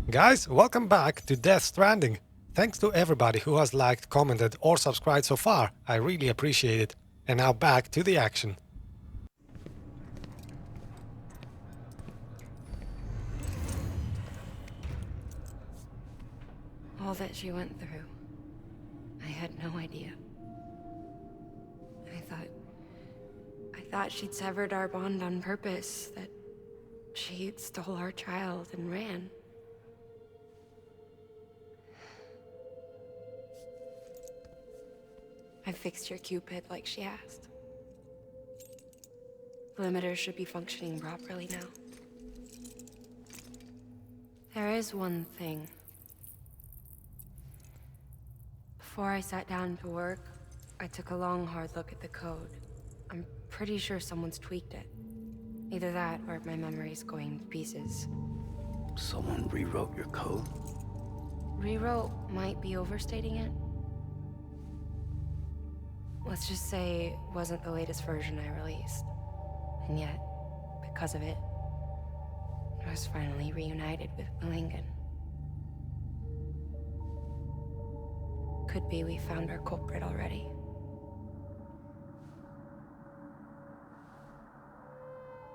Guys, welcome back to Death Stranding. Thanks to everybody who has liked, commented or subscribed so far. I really appreciate it. And now back to the action. All that she went through. I had no idea. I thought she'd severed our bond on purpose, that she stole our child and ran. I fixed your Cupid like she asked. The limiter should be functioning properly now. There is one thing. Before I sat down to work, I took a long, hard look at the code. I'm pretty sure someone's tweaked it. Either that, or my memory's going to pieces. Someone rewrote your code? Rewrote might be overstating it. Let's just say it wasn't the latest version I released. And yet, because of it, I was finally reunited with Monaghan. Could be we found our culprit already.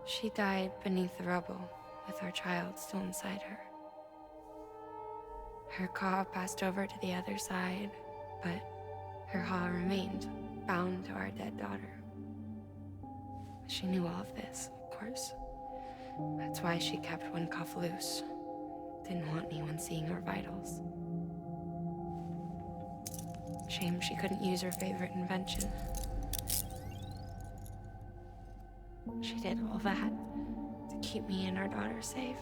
She died beneath the rubble, with our child still inside her. Her Ka passed over to the other side, but her Ha remained, bound to our dead daughter. She knew all of this, of course. That's why she kept one cuff loose. Didn't want anyone seeing her vitals. Shame she couldn't use her favorite invention. She did all that to keep me and our daughter safe.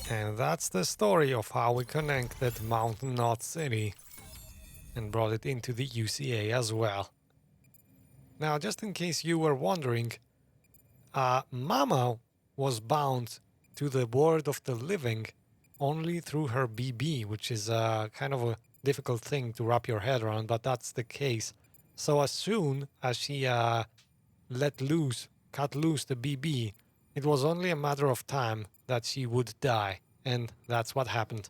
And that's the story of how we connected Mountain Knot City and brought it into the UCA as well. Now, just in case you were wondering, Mama was bound to the world of the living only through her BB, which is kind of a difficult thing to wrap your head around, but that's the case. So as soon as she cut loose the BB, it was only a matter of time that she would die, and that's what happened.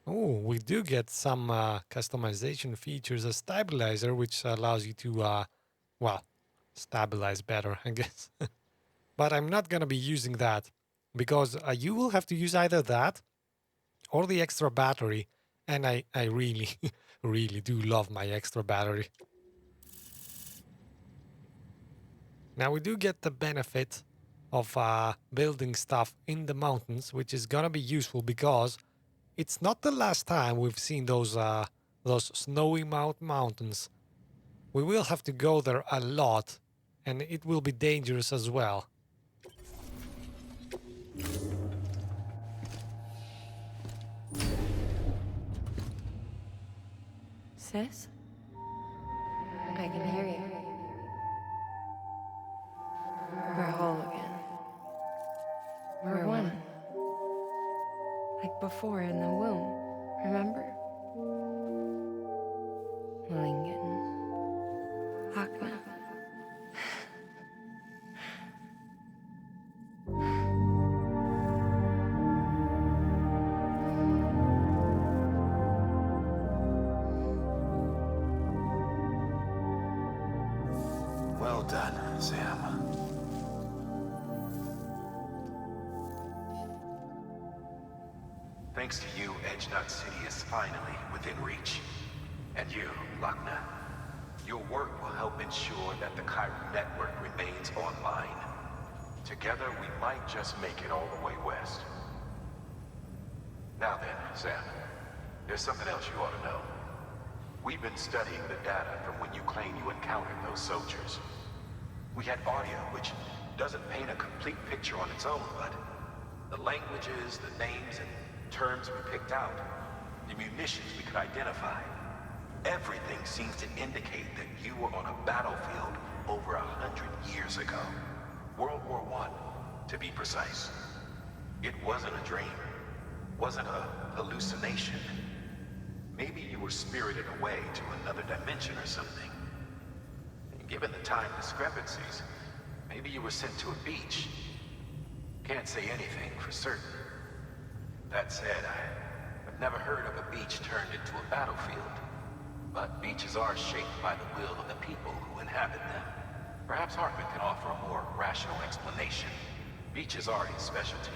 Oh, we do get some customization features, a stabilizer, which allows you to, well, stabilize better, I guess. But I'm not going to be using that, because you will have to use either that or the extra battery, and I really, really do love my extra battery. Now, we do get the benefit of building stuff in the mountains, which is going to be useful because it's not the last time we've seen those snowy mountains. We will have to go there a lot, and it will be dangerous as well. Sis? I can hear you. We're whole again. We're one. Like before in the womb, remember? Monaghan. Lockne. Well done, Sam. Thanks to you, Edgenut City is finally within reach. And you, Lockne, your work will help ensure that the Chiron network remains online. Together, we might just make it all the way west. Now then, Sam, there's something else you ought to know. We've been studying the data from when you claim you encountered those soldiers. We had audio, which doesn't paint a complete picture on its own, but the languages, the names, and terms we picked out, the munitions we could identify, everything seems to indicate that you were on a battlefield over 100 years ago. World War I, to be precise. It wasn't a dream. Wasn't a hallucination. Maybe you were spirited away to another dimension or something. And given the time discrepancies, maybe you were sent to a beach. Can't say anything for certain. That said, I've never heard of a beach turned into a battlefield. But beaches are shaped by the will of the people who inhabit them. Perhaps Heartman can offer a more rational explanation. Beaches are his specialty.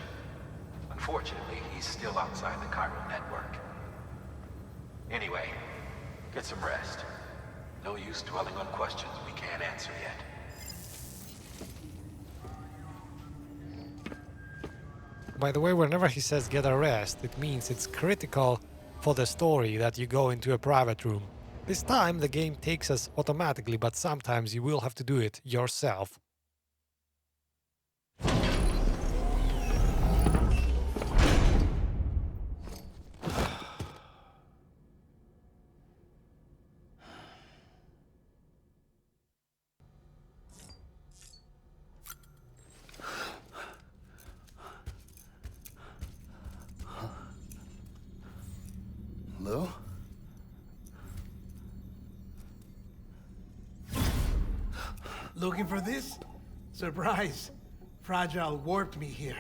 Unfortunately, he's still outside the chiral network. Anyway, get some rest. No use dwelling on questions we can't answer yet. By the way, whenever he says get a rest, it means it's critical for the story that you go into a private room. This time the game takes us automatically, but sometimes you will have to do it yourself. Lou? Looking for this? Surprise. Fragile warped me here.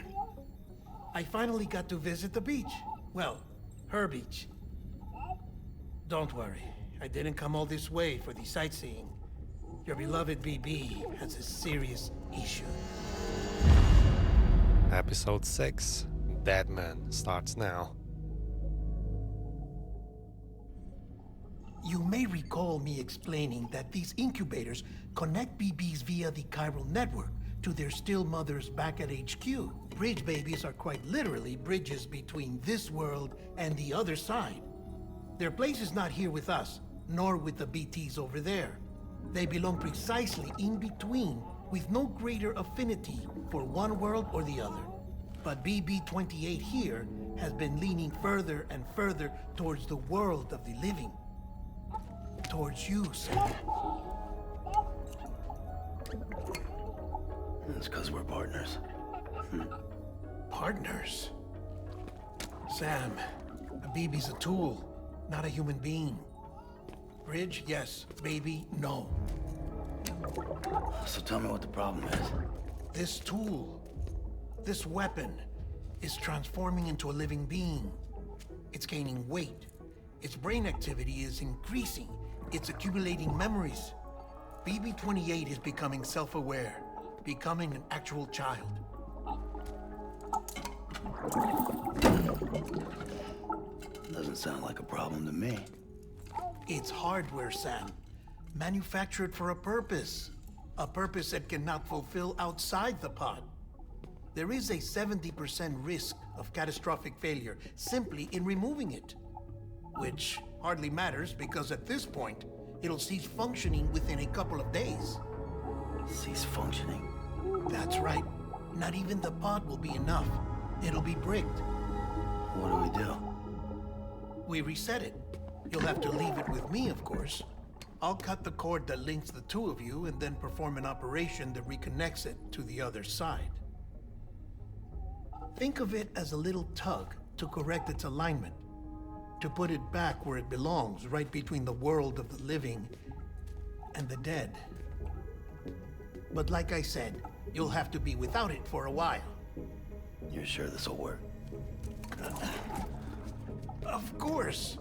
I finally got to visit the beach. Well, her beach. Don't worry. I didn't come all this way for the sightseeing. Your beloved BB has a serious issue. Episode 6, Deadman, starts now. You may recall me explaining that these incubators connect BBs via the chiral network to their still mothers back at HQ. Bridge babies are quite literally bridges between this world and the other side. Their place is not here with us, nor with the BTs over there. They belong precisely in between, with no greater affinity for one world or the other. But BB-28 here has been leaning further and further towards the world of the living. Towards you, Sam. It's because we're partners. Partners? Sam, a BB's a tool, not a human being. Bridge, yes. Baby, no. So tell me what the problem is. This tool, this weapon, is transforming into a living being. It's gaining weight. Its brain activity is increasing. It's accumulating memories. BB-28 is becoming self-aware, becoming an actual child. Doesn't sound like a problem to me. It's hardware, Sam. Manufactured for a purpose. A purpose it cannot fulfill outside the pod. There is a 70% risk of catastrophic failure simply in removing it. Which hardly matters because at this point, it'll cease functioning within a couple of days. Cease functioning? That's right. Not even the pod will be enough. It'll be bricked. What do we do? We reset it. You'll have to leave it with me, of course. I'll cut the cord that links the two of you and then perform an operation that reconnects it to the other side. Think of it as a little tug to correct its alignment, to put it back where it belongs, right between the world of the living and the dead. But like I said, you'll have to be without it for a while. You're sure this'll work? Of course.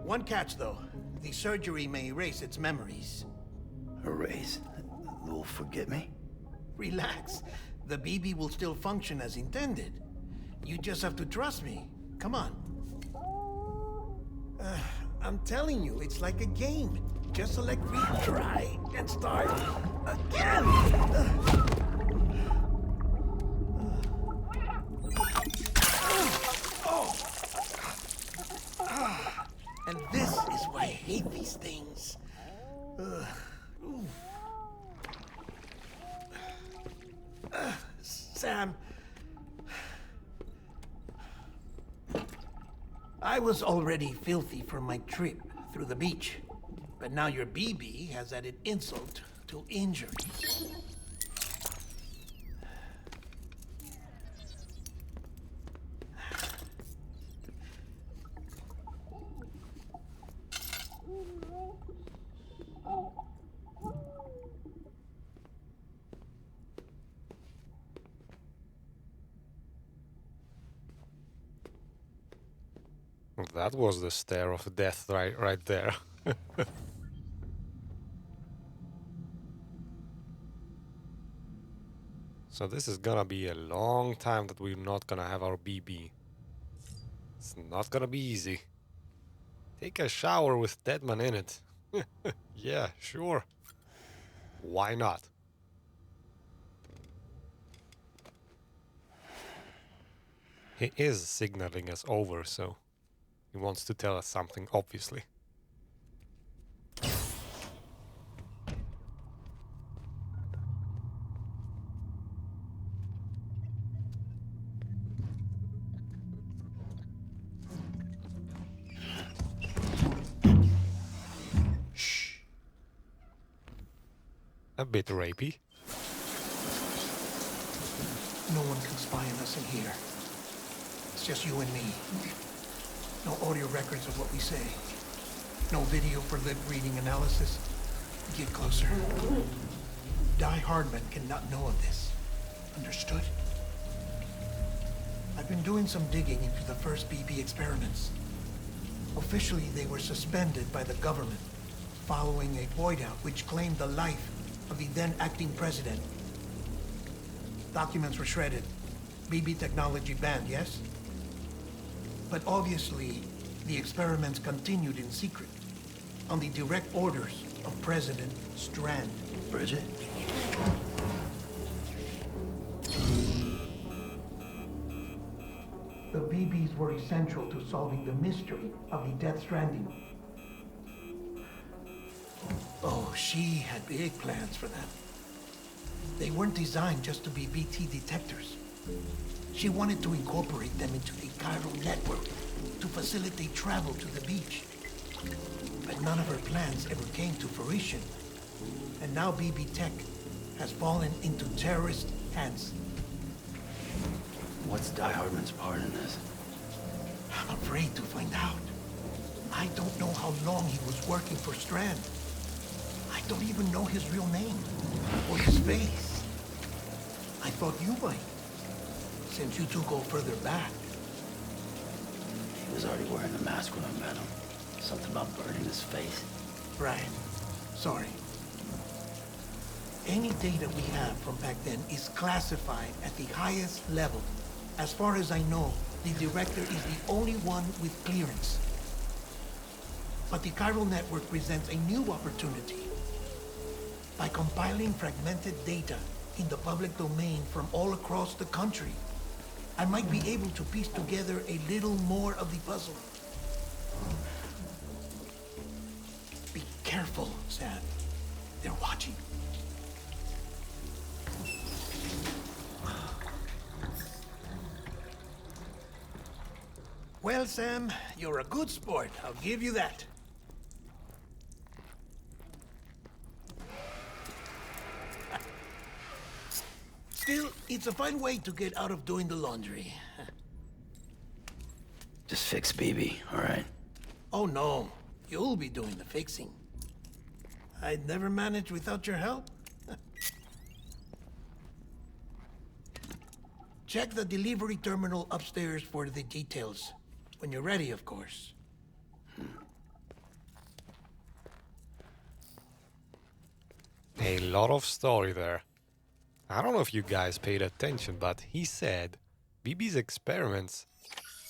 One catch, though. The surgery may erase its memories. Erase? Lou will forget me? Relax. The BB will still function as intended. You just have to trust me. Come on. I'm telling you, it's like a game. Just select retry and start again. I was already filthy from my trip through the beach. But now your BB has added insult to injury. That was the stare of death right there. So this is gonna be a long time that we're not gonna have our BB. It's not gonna be easy. Take a shower with Deadman in it. Yeah, sure. Why not? He is signaling us over, so he wants to tell us something, obviously. Shh. A bit rapey. No one can spy on us in here. It's just you and me. No audio records of what we say. No video for lip-reading analysis. Get closer. Die-Hardman cannot know of this. Understood? I've been doing some digging into the first BB experiments. Officially, they were suspended by the government following a void-out which claimed the life of the then-acting president. Documents were shredded. BB technology banned, yes? But obviously, the experiments continued in secret, on the direct orders of President Strand. Bridget? The BBs were essential to solving the mystery of the Death Stranding. Oh, she had big plans for them. They weren't designed just to be BT detectors. She wanted to incorporate them into the chiral network to facilitate travel to the beach. But none of her plans ever came to fruition. And now BB Tech has fallen into terrorist hands. What's Die-Hardman's part in this? I'm afraid to find out. I don't know how long he was working for Strand. I don't even know his real name or his face. I thought you might, since you two go further back. He was already wearing a mask when I met him. Something about burning his face. Right. Sorry. Any data we have from back then is classified at the highest level. As far as I know, the director is the only one with clearance. But the chiral network presents a new opportunity. By compiling fragmented data in the public domain from all across the country, I might be able to piece together a little more of the puzzle. Be careful, Sam. They're watching. Well, Sam, you're a good sport. I'll give you that. Still, it's a fine way to get out of doing the laundry. Just fix BB, all right? Oh, no. You'll be doing the fixing. I'd never manage without your help. Check the delivery terminal upstairs for the details. When you're ready, of course. A lot of story there. I don't know if you guys paid attention, but he said BB's experiments,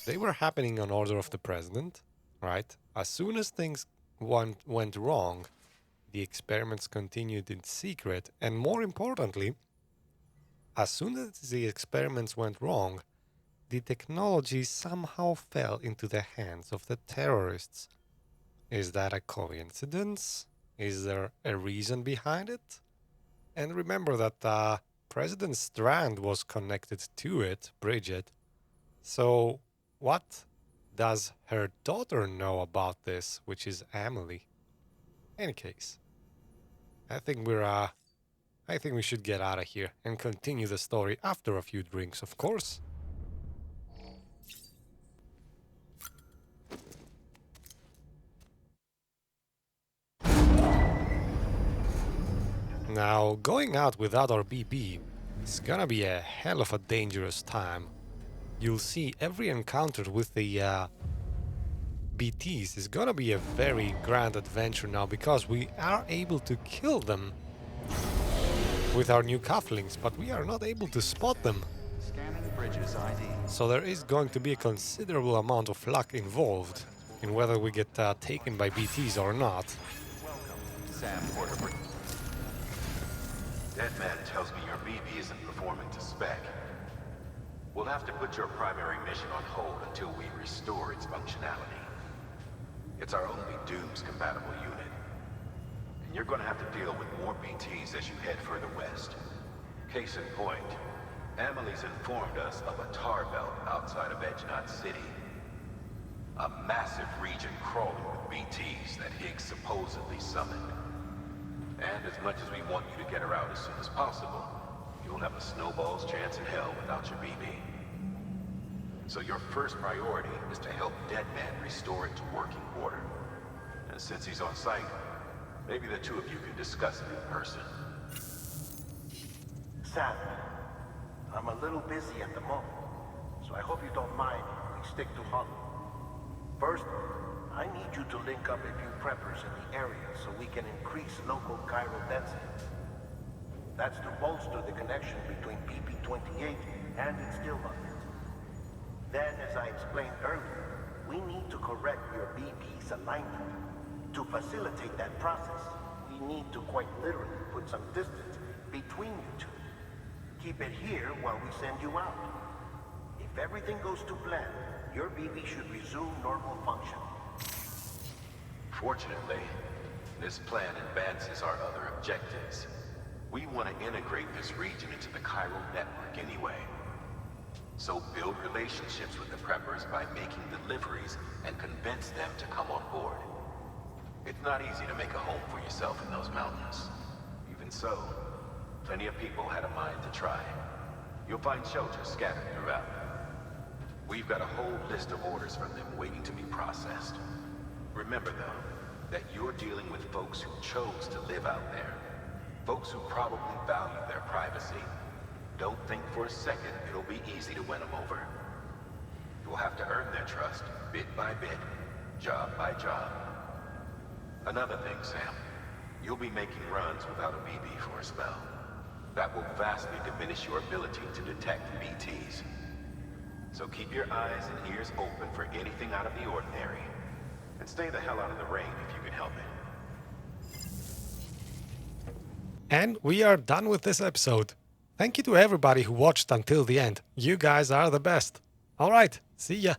they were happening on order of the president, right? As soon as things went wrong, the experiments continued in secret, and more importantly, as soon as the experiments went wrong, the technology somehow fell into the hands of the terrorists. Is that a coincidence? Is there a reason behind it? And remember that President Strand was connected to it, Bridget. So what does her daughter know about this, which is Amelie? Any case, I think we should get out of here and continue the story after a few drinks, of course. Now, going out without our BB is gonna be a hell of a dangerous time. You'll see every encounter with the BTs is gonna be a very grand adventure now, because we are able to kill them with our new cufflinks, but we are not able to spot them. Scanning Bridges ID. So there is going to be a considerable amount of luck involved in whether we get taken by BTs or not. Welcome, Sam Porter. Deadman tells me your BB isn't performing to spec. We'll have to put your primary mission on hold until we restore its functionality. It's our only Dooms-compatible unit. And you're gonna have to deal with more BTs as you head further west. Case in point, Amelie's informed us of a tar belt outside of Edgenot City. A massive region crawling with BTs that Higgs supposedly summoned. And as much as we want you to get her out as soon as possible, you'll have a snowball's chance in hell without your BB. So your first priority is to help Deadman restore it to working order. And since he's on site, maybe the two of you can discuss it in person. Sam, I'm a little busy at the moment, so I hope you don't mind if we stick to Hollow. First, I need you to link up a few preppers in the area so we can increase local chiral density. That's to bolster the connection between PP-28 and its still mother. Then, as I explained earlier, we need to correct your BB's alignment. To facilitate that process, we need to quite literally put some distance between you two. Keep it here while we send you out. If everything goes to plan, your BB should resume normal function. Fortunately, this plan advances our other objectives. We want to integrate this region into the chiral network anyway. So build relationships with the preppers by making deliveries and convince them to come on board. It's not easy to make a home for yourself in those mountains. Even so, plenty of people had a mind to try. You'll find shelters scattered throughout. We've got a whole list of orders from them waiting to be processed. Remember, though, that you're dealing with folks who chose to live out there. Folks who probably value their privacy. Don't think for a second it'll be easy to win them over. You'll have to earn their trust, bit by bit, job by job. Another thing, Sam. You'll be making runs without a BB for a spell. That will vastly diminish your ability to detect BTs. So keep your eyes and ears open for anything out of the ordinary. And stay the hell out of the rain if you can help it. And we are done with this episode. Thank you to everybody who watched until the end. You guys are the best. Alright, see ya.